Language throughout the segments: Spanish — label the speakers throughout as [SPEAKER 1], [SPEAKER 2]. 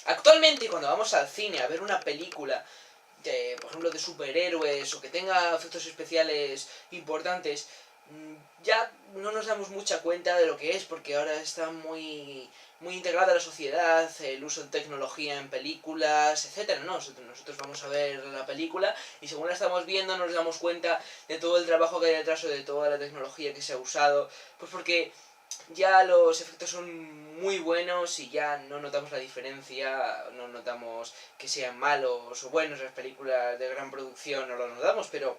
[SPEAKER 1] Actualmente, cuando vamos al cine a ver una película, por ejemplo, de superhéroes o que tenga efectos especiales importantes, ya no nos damos mucha cuenta de lo que es, porque ahora está muy integrada a la sociedad, el uso de tecnología en películas, etcétera, ¿no? Nosotros vamos a ver la película y según la estamos viendo nos damos cuenta de todo el trabajo que hay detrás o de toda la tecnología que se ha usado, pues porque ya los efectos son muy buenos y ya no notamos la diferencia, no notamos que sean malos o buenos las películas de gran producción, no lo notamos, pero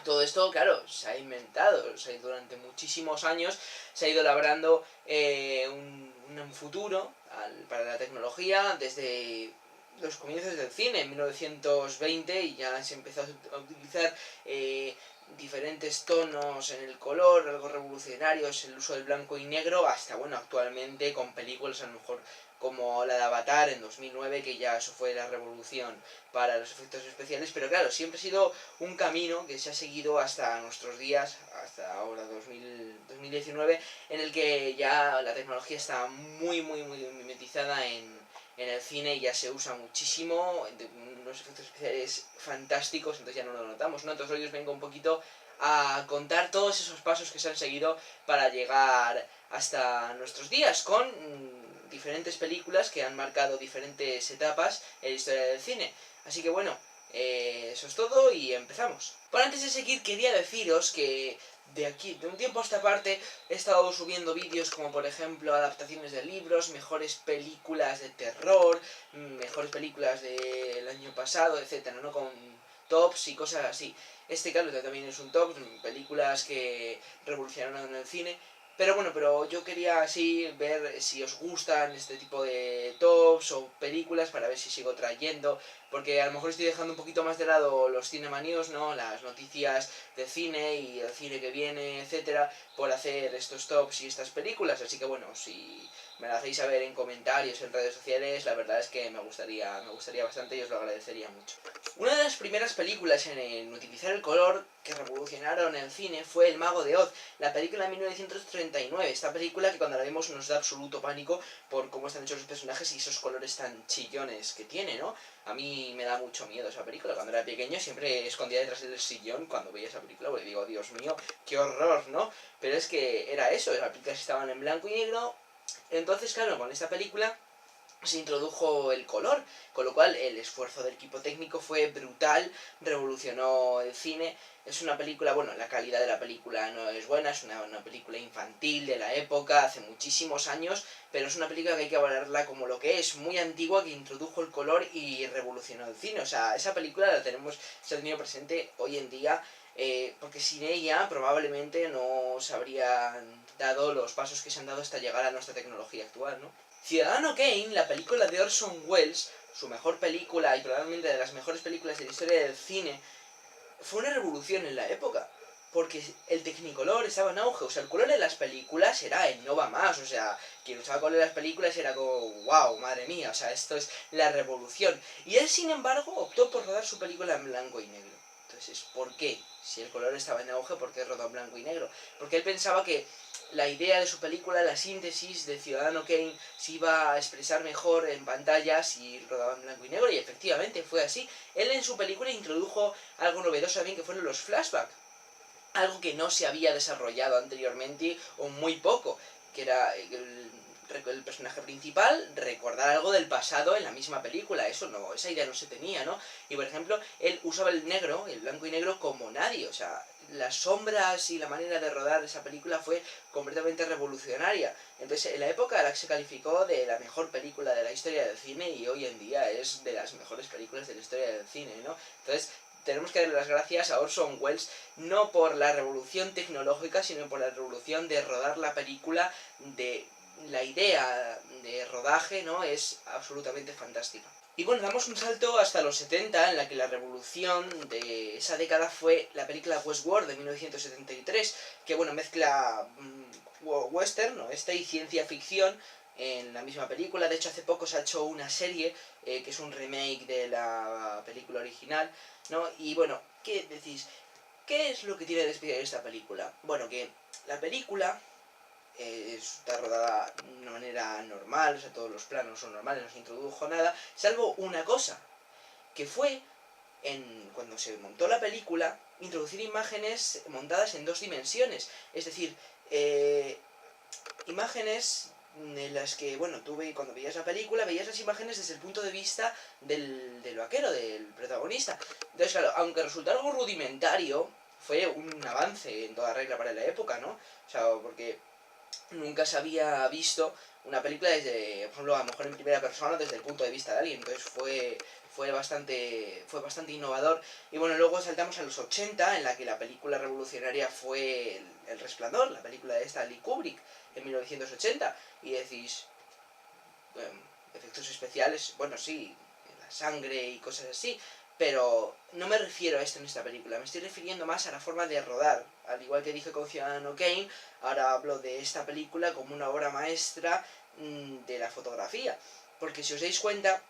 [SPEAKER 1] todo esto, claro, se ha inventado, durante muchísimos años se ha ido labrando un futuro para la tecnología desde los comienzos del cine, en 1920, y ya se empezó a utilizar diferentes tonos en el color, algo revolucionarios, el uso del blanco y negro, hasta, bueno, actualmente con películas a lo mejor como la de Avatar en 2009, que ya eso fue la revolución para los efectos especiales, pero claro, siempre ha sido un camino que se ha seguido hasta nuestros días, hasta ahora 2019, en el que ya la tecnología está muy mimetizada en el cine y ya se usa muchísimo, unos efectos especiales fantásticos, entonces ya no lo notamos, ¿no? Entonces hoy os vengo un poquito a contar todos esos pasos que se han seguido para llegar hasta nuestros días con diferentes películas que han marcado diferentes etapas en la historia del cine. Así que bueno, eso es todo y empezamos. Pero antes de seguir quería deciros que de un tiempo a esta parte he estado subiendo vídeos como por ejemplo adaptaciones de libros, mejores películas de terror, mejores películas del año pasado, etcétera, ¿no? Con tops y cosas así. Este claro también es un top, películas que revolucionaron el cine. Pero bueno, pero yo quería así ver si os gustan este tipo de tops o películas para ver si sigo trayendo, porque a lo mejor estoy dejando un poquito más de lado los Cinema News, ¿no? Las noticias de cine y el cine que viene, etcétera, por hacer estos tops y estas películas. Así que bueno, si me lo hacéis saber en comentarios, en redes sociales, la verdad es que me gustaría bastante y os lo agradecería mucho. Una de las primeras películas en utilizar el color que revolucionaron el cine fue El Mago de Oz, la película de 1939. Esta película que cuando la vemos nos da absoluto pánico por cómo están hechos los personajes y esos colores tan chillones que tiene, ¿no? A mí me da mucho miedo esa película. Cuando era pequeño siempre escondía detrás del sillón cuando veía esa película, porque digo, Dios mío, qué horror, ¿no? Pero es que era eso, las películas estaban en blanco y negro. Entonces, claro, con esta película se introdujo el color, con lo cual el esfuerzo del equipo técnico fue brutal, revolucionó el cine. Es una película, bueno, la calidad de la película no es buena, es una película infantil de la época, hace muchísimos años, pero es una película que hay que valorarla como lo que es, muy antigua, que introdujo el color y revolucionó el cine. O sea, esa película se ha tenido presente hoy en día, porque sin ella probablemente no se habrían dado los pasos que se han dado hasta llegar a nuestra tecnología actual, ¿no? Ciudadano Kane, la película de Orson Welles, su mejor película y probablemente de las mejores películas de la historia del cine, fue una revolución en la época. Porque el Technicolor estaba en auge, o sea, el color de las películas era el no va más, o sea, quien usaba color de las películas era como, wow, madre mía, o sea, esto es la revolución. Y él, sin embargo, optó por rodar su película en blanco y negro. Entonces, ¿por qué? Si el color estaba en auge, ¿por qué rodó en blanco y negro? Porque él pensaba que la idea de su película, la síntesis de Ciudadano Kane, se iba a expresar mejor en pantalla si rodaba en blanco y negro, y efectivamente fue así. Él en su película introdujo algo novedoso también, que fueron los flashbacks, algo que no se había desarrollado anteriormente o muy poco, que era el personaje principal recordar algo del pasado en la misma película. Eso no, esa idea no se tenía, ¿no? Y por ejemplo, él usaba el negro, el blanco y negro, como nadie. O sea, las sombras y la manera de rodar esa película fue completamente revolucionaria. Entonces, en la época se calificó de la mejor película de la historia del cine y hoy en día es de las mejores películas de la historia del cine, ¿no? Entonces, tenemos que darle las gracias a Orson Welles, no por la revolución tecnológica, sino por la revolución de rodar la película, de la idea de rodaje, ¿no? Es absolutamente fantástica. Y bueno, damos un salto hasta los 70, en la que la revolución de esa década fue la película Westworld de 1973, que bueno, mezcla western, oeste y ciencia ficción en la misma película. De hecho, hace poco se ha hecho una serie que es un remake de la película original, ¿no? Y bueno, ¿qué decís? ¿Qué es lo que tiene de especial esta película? Bueno, que la película está rodada de una manera normal, o sea, todos los planos son normales, no se introdujo nada, salvo una cosa, que fue cuando se montó la película, introducir imágenes montadas en 2 dimensiones. Es decir, imágenes en las que, bueno, cuando veías la película, veías las imágenes desde el punto de vista del vaquero, del protagonista. Entonces, claro, aunque resultara algo rudimentario, fue un avance en toda regla para la época, ¿no? O sea, porque nunca se había visto una película desde, por ejemplo, a lo mejor en primera persona desde el punto de vista de alguien. Entonces fue bastante innovador. Y bueno, luego saltamos a los 80, en la que la película revolucionaria fue El Resplandor, la película de Stanley Kubrick, en 1980. Y decís, efectos especiales, bueno, sí, la sangre y cosas así, pero no me refiero a esto en esta película, me estoy refiriendo más a la forma de rodar. Al igual que dije con Ciudadano Kane, ahora hablo de esta película como una obra maestra de la fotografía. Porque si os dais cuenta,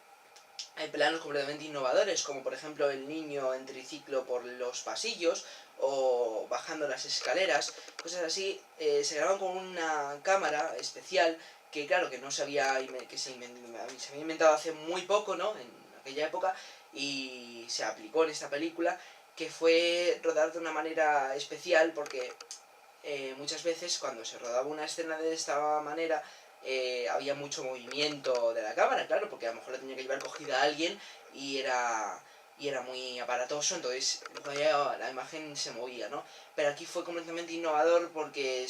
[SPEAKER 1] hay planos completamente innovadores, como por ejemplo el niño en triciclo por los pasillos o bajando las escaleras, cosas así. Se graban con una cámara especial que, claro, que no se había, se había inventado hace muy poco, ¿no? En aquella época, y se aplicó en esta película, que fue rodar de una manera especial porque muchas veces cuando se rodaba una escena de esta manera había mucho movimiento de la cámara, claro, porque a lo mejor la tenía que llevar cogida a alguien y era muy aparatoso, entonces la imagen se movía, ¿no? Pero aquí fue completamente innovador porque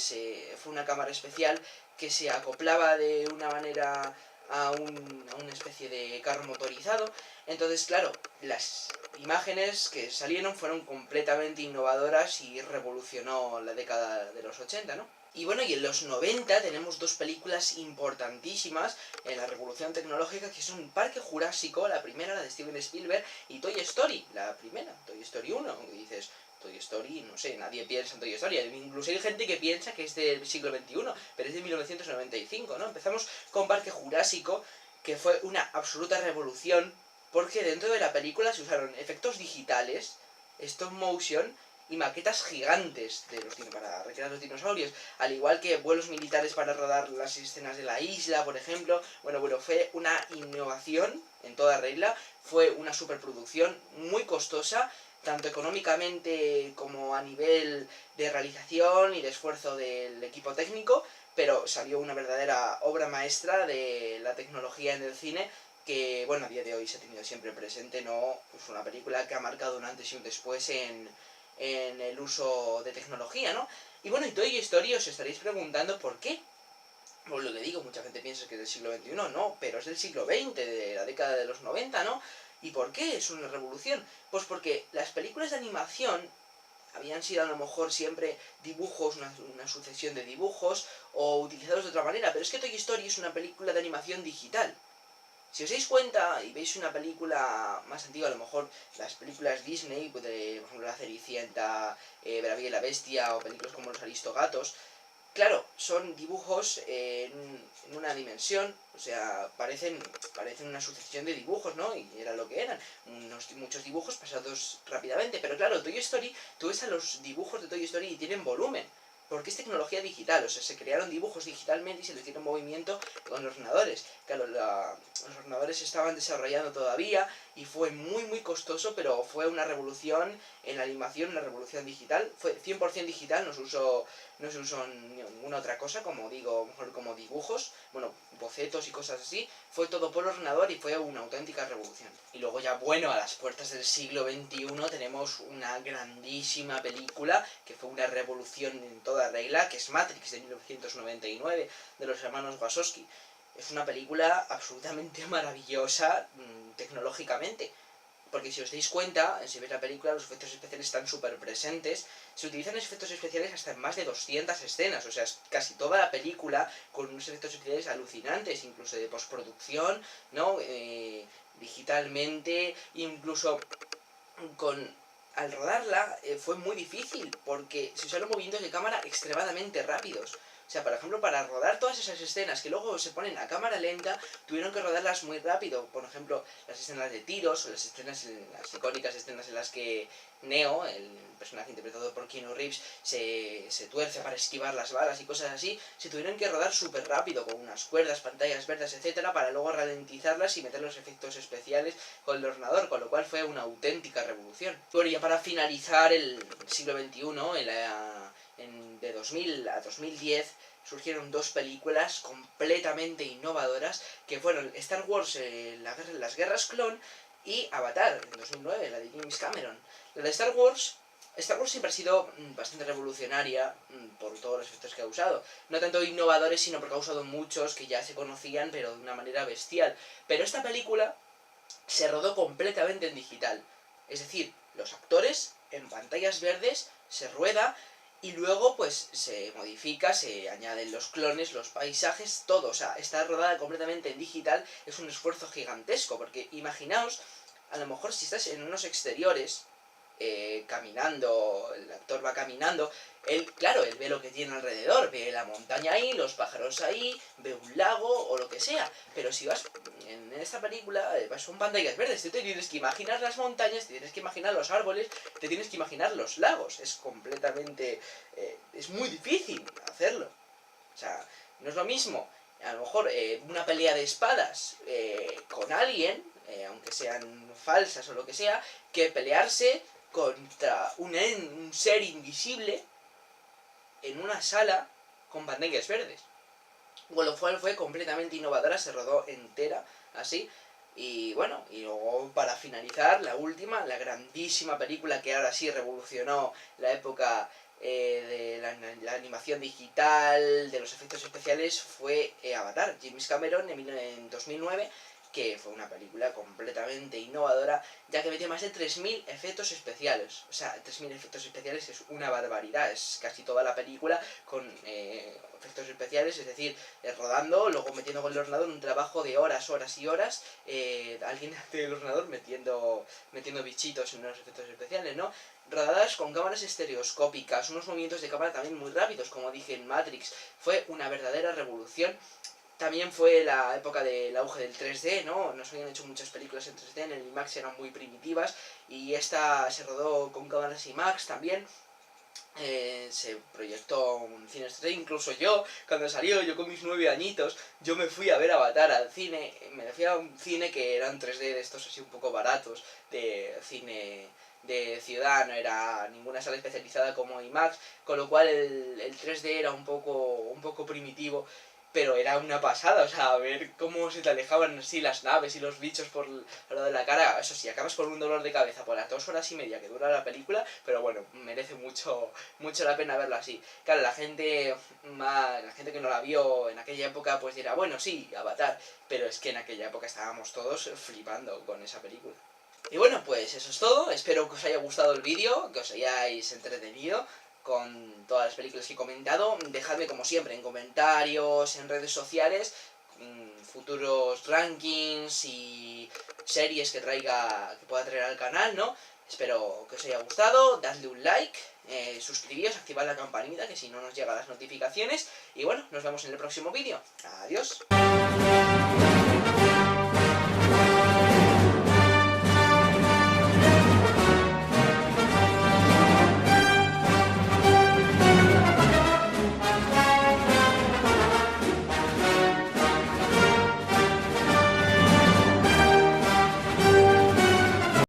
[SPEAKER 1] fue una cámara especial que se acoplaba de una manera a una especie de carro motorizado. Entonces, claro, las imágenes que salieron fueron completamente innovadoras y revolucionó la década de los 80, ¿no? Y bueno, y en los 90 tenemos dos películas importantísimas en la revolución tecnológica, que son Parque Jurásico, la primera, la de Steven Spielberg, y Toy Story, la primera, Toy Story 1. Y dices, Toy Story, no sé, nadie piensa en Toy Story. Incluso hay gente que piensa que es del siglo XXI, pero es de 1995, ¿no? Empezamos con Parque Jurásico, que fue una absoluta revolución, porque dentro de la película se usaron efectos digitales, stop motion y maquetas gigantes para recrear los dinosaurios, al igual que vuelos militares para rodar las escenas de la isla, por ejemplo. Bueno, fue una innovación en toda regla, fue una superproducción muy costosa, tanto económicamente como a nivel de realización y de esfuerzo del equipo técnico, pero salió una verdadera obra maestra de la tecnología en el cine, que, bueno, a día de hoy se ha tenido siempre presente, ¿no? Pues una película que ha marcado un antes y un después en el uso de tecnología, ¿no? Y bueno, y Toy Story os estaréis preguntando por qué. Pues lo que digo, mucha gente piensa que es del siglo XXI, no, pero es del siglo XX, de la década de los 90, ¿no? ¿Y por qué es una revolución? Pues porque las películas de animación habían sido a lo mejor siempre dibujos, una sucesión de dibujos, o utilizados de otra manera, pero es que Toy Story es una película de animación digital. Si os dais cuenta y veis una película más antigua, a lo mejor las películas Disney, pues por ejemplo La Cenicienta, La Bella y la Bestia, o películas como Los Aristogatos, claro, son dibujos en una dimensión, o sea, parecen una sucesión de dibujos, ¿no? Y era lo que eran, muchos dibujos pasados rápidamente. Pero claro, Toy Story, tú ves a los dibujos de Toy Story y tienen volumen, porque es tecnología digital, o sea, se crearon dibujos digitalmente y se les dieron movimiento con los ordenadores. Claro, los ordenadores se estaban desarrollando todavía y fue muy costoso, pero fue una revolución en la animación, una revolución digital. Fue 100% digital, no se usó ninguna otra cosa, como digo, mejor como dibujos, bueno, bocetos y cosas así. Fue todo por ordenador y fue una auténtica revolución. Y luego ya, bueno, a las puertas del siglo XXI tenemos una grandísima película que fue una revolución en toda regla, que es Matrix, de 1999, de los hermanos Wachowski. Es una película absolutamente maravillosa tecnológicamente. Porque si os dais cuenta, si veis la película, los efectos especiales están súper presentes. Se utilizan efectos especiales hasta en más de 200 escenas. O sea, es casi toda la película con unos efectos especiales alucinantes, incluso de postproducción, ¿no? Digitalmente, incluso con... Al rodarla fue muy difícil porque se usaron movimientos de cámara extremadamente rápidos. O sea, por ejemplo, para rodar todas esas escenas que luego se ponen a cámara lenta, tuvieron que rodarlas muy rápido. Por ejemplo, las escenas de tiros o las icónicas escenas en las que Neo, el personaje interpretado por Keanu Reeves, se tuerce para esquivar las balas y cosas así, se tuvieron que rodar súper rápido, con unas cuerdas, pantallas verdes, etcétera, para luego ralentizarlas y meter los efectos especiales con el ordenador, con lo cual fue una auténtica revolución. Bueno, ya para finalizar el siglo XXI, de 2000 a 2010, surgieron dos películas completamente innovadoras, que fueron Star Wars, las Guerras Clon, y Avatar, en 2009, la de James Cameron. La de Star Wars siempre ha sido bastante revolucionaria por todos los efectos que ha usado. No tanto innovadores, sino porque ha usado muchos que ya se conocían, pero de una manera bestial. Pero esta película se rodó completamente en digital. Es decir, los actores en pantallas verdes se rueda y luego pues se modifica, se añaden los clones, los paisajes, todo. O sea, está rodada completamente en digital, es un esfuerzo gigantesco, porque imaginaos, a lo mejor si estás en unos exteriores, caminando, el actor va caminando, claro, él ve lo que tiene alrededor, ve la montaña ahí, los pájaros ahí, ve un lago o lo que sea, pero si vas en esta película, son pantallas verdes, tú te tienes que imaginar las montañas, te tienes que imaginar los árboles, te tienes que imaginar los lagos, es completamente, es muy difícil hacerlo, o sea, no es lo mismo, a lo mejor una pelea de espadas con alguien, aunque sean falsas o lo que sea, que pelearse contra un ser invisible en una sala con pantallas verdes. Bueno, fue completamente innovadora, se rodó entera así. Y bueno, y luego para finalizar, la última, la grandísima película que ahora sí revolucionó la época de la animación digital, de los efectos especiales, fue Avatar, James Cameron en 2009, que fue una película completamente innovadora, ya que metió más de 3000 efectos especiales. O sea, 3000 efectos especiales es una barbaridad, es casi toda la película con efectos especiales, es decir, rodando, luego metiendo con el ordenador un trabajo de horas, horas y horas, alguien del ordenador metiendo bichitos en unos efectos especiales, ¿no? Rodadas con cámaras estereoscópicas, unos movimientos de cámara también muy rápidos, como dije en Matrix, fue una verdadera revolución. También fue la época del auge del 3D, ¿no? Nos habían hecho muchas películas en 3D, en el IMAX eran muy primitivas, y esta se rodó con cámaras IMAX también. Se proyectó un cine 3D, incluso yo, cuando salió, yo con mis 9 añitos, yo me fui a ver Avatar al cine, me fui a un cine que eran 3D de estos así un poco baratos, de cine de ciudad, no era ninguna sala especializada como IMAX, con lo cual el 3D era un poco primitivo, pero era una pasada, o sea, ver cómo se te alejaban así las naves y los bichos por el lado de la cara. Eso sí, acabas con un dolor de cabeza por las 2 horas y media que dura la película, pero bueno, merece mucho la pena verlo así. Claro, la gente que no la vio en aquella época pues dirá, bueno, sí, Avatar, pero es que en aquella época estábamos todos flipando con esa película. Y bueno, pues eso es todo, espero que os haya gustado el vídeo, que os hayáis entretenido con todas las películas que he comentado. Dejadme como siempre en comentarios, en redes sociales, futuros rankings y series que pueda traer al canal, ¿no? Espero que os haya gustado, dadle un like, suscribíos, activad la campanita, que si no nos llegan las notificaciones. Y bueno, nos vemos en el próximo vídeo. Adiós.